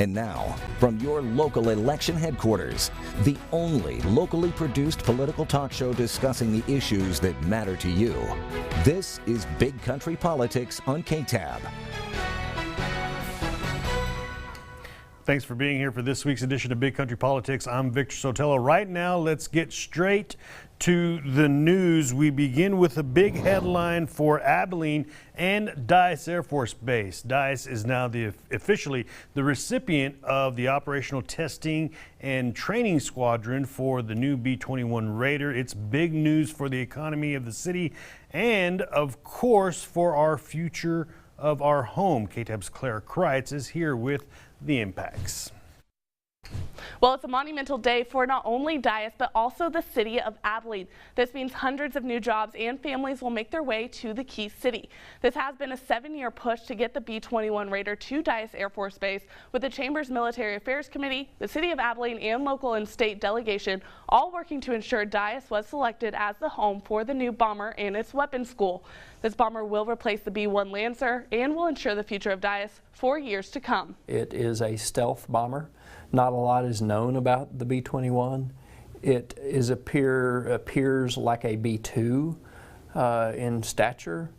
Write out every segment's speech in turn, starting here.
And now, from your local election headquarters, the only locally produced political talk show discussing the issues that matter to you. This is Big Country Politics on KTAB. Thanks for being here for this week's edition of Big Country Politics. I'm Victor Sotelo. Right now, let's get straight to the news. We begin with a big headline for Abilene and Dyess Air Force Base. Dyess is now officially the recipient of the Operational Testing and Training Squadron for the new B-21 Raider. It's big news for the economy of the city and, of course, for our future of our home. KTAB's Claire Kreitz is here with the impacts. Well, it's a monumental day for not only Dyess, but also the city of Abilene. This means hundreds of new jobs and families will make their way to the key city. This has been a 7-year push to get the B-21 Raider to Dyess Air Force Base, with the Chamber's Military Affairs Committee, the city of Abilene, and local and state delegation all working to ensure Dyess was selected as the home for the new bomber and its weapons school. This bomber will replace the B-1 Lancer and will ensure the future of Dyess for years to come. It is a stealth bomber. Not a lot is known about the B-21. It appears like a B-2 in stature,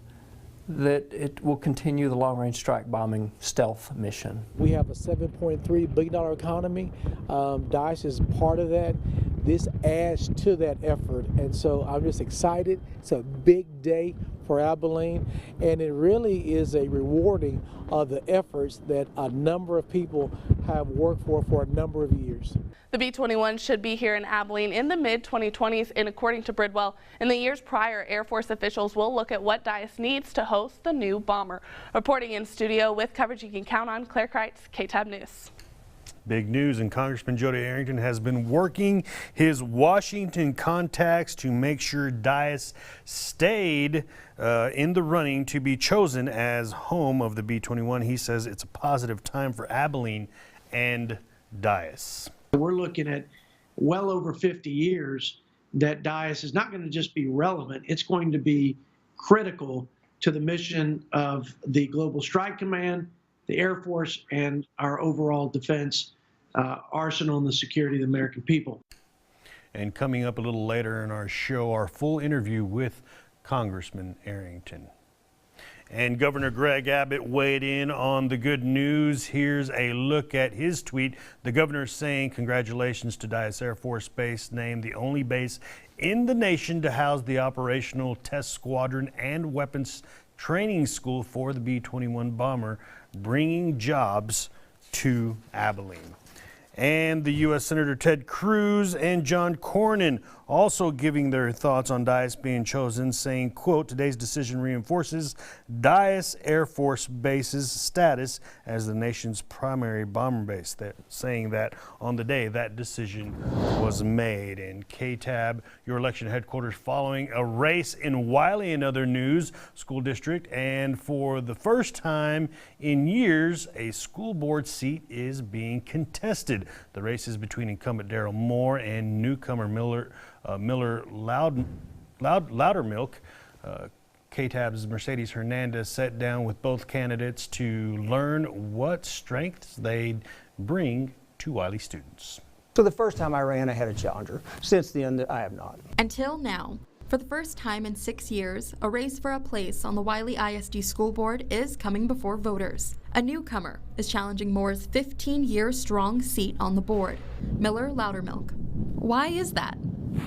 that it will continue the long-range strike bombing stealth mission. We have a $7.3 billion economy. Dyess is part of that. This adds to that effort, and so I'm just excited. It's a big day for Abilene, and it really is a rewarding of the efforts that a number of people have worked for a number of years. The B-21 should be here in Abilene in the mid-2020s, and according to Bridwell, in the years prior, Air Force officials will look at what Dyess needs to host the new bomber. Reporting in studio with coverage you can count on, Claire Kreitz, KTAB News. Big news, and Congressman Jodey Arrington has been working his Washington contacts to make sure Dyess stayed in the running to be chosen as home of the B-21. He says it's a positive time for Abilene and Dyess. We're looking at well over 50 years that Dyess is not going to just be relevant, it's going to be critical to the mission of the Global Strike Command, the Air Force, and our overall defense arsenal and the security of the American people. And coming up a little later in our show, our full interview with Congressman Arrington. And Governor Greg Abbott weighed in on the good news. Here's a look at his tweet. The governor saying congratulations to Dyess Air Force Base, named the only base in the nation to house the Operational Test Squadron and Weapons Training School for the B-21 bomber, bringing jobs to Abilene. And the U.S. Senator Ted Cruz and John Cornyn also giving their thoughts on Dyess being chosen, saying, quote, today's decision reinforces Dyess Air Force Base's status as the nation's primary bomber base. They're saying that on the day that decision was made. And KTAB, your election headquarters, following a race in Wiley and other news, school district, and for the first time in years, a school board seat is being contested. The race is between incumbent Darrell Moore and newcomer Miller Loudermilk. KTAB's Mercedes Hernandez sat down with both candidates to learn what strengths they'd bring to Wiley students. So the first time I ran, I had a challenger. Since then, I have not. Until now. For the first time in 6 years, a race for a place on the Wiley ISD School Board is coming before voters. A newcomer is challenging Moore's 15-year-strong seat on the board, Miller Loudermilk. Why is that?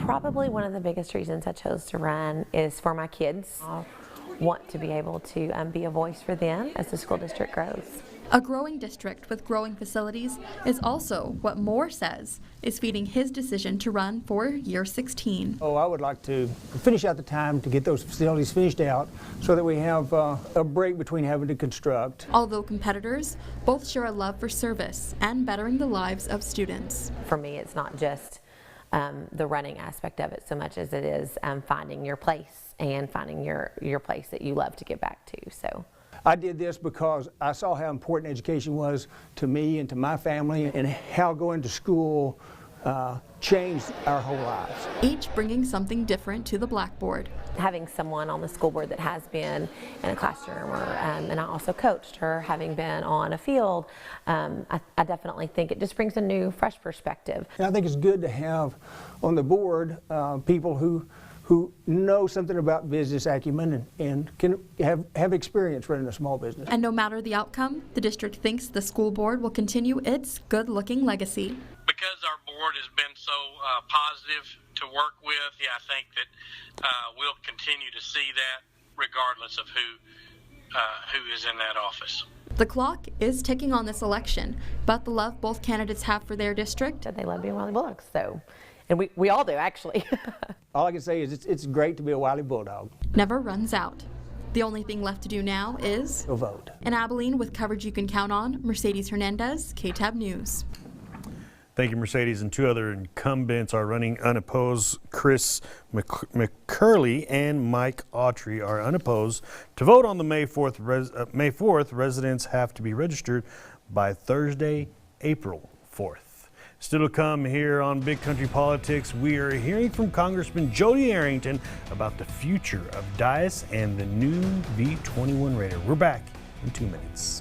Probably one of the biggest reasons I chose to run is for my kids. I want to be able to be a voice for them as the school district grows. A growing district with growing facilities is also what Moore says is feeding his decision to run for year 16. Oh, I would like to finish out the time to get those facilities finished out so that we have a break between having to construct. Although competitors both share a love for service and bettering the lives of students. For me, it's not just the running aspect of it so much as it is finding your place and finding your place that you love to give back to. So I did this because I saw how important education was to me and to my family, and how going to school changed our whole lives. Each bringing something different to the blackboard. Having someone on the school board that has been in a classroom, and I also coached her, having been on a field, I definitely think it just brings a new, fresh perspective. And I think it's good to have on the board people who know something about business acumen and can have experience running a small business. And no matter the outcome, the district thinks the school board will continue its good-looking legacy. Because our board has been so positive to work with, I think that we'll continue to see that regardless of who is in that office. The clock is ticking on this election, but the love both candidates have for their district. They love being Wiley Bulldogs, so, and we all do, actually. All I can say is it's great to be a Wiley Bulldog. Never runs out. The only thing left to do now is go vote. In Abilene, with coverage you can count on, Mercedes Hernandez, KTAB News. Thank you, Mercedes. And two other incumbents are running unopposed. Chris McCurley and Mike Autry are unopposed. To vote on the May 4th, residents have to be registered by Thursday, April 4th. Still to come here on Big Country Politics, we are hearing from Congressman Jodey Arrington about the future of Dyess and the new V-21 Raider. We're back in 2 minutes.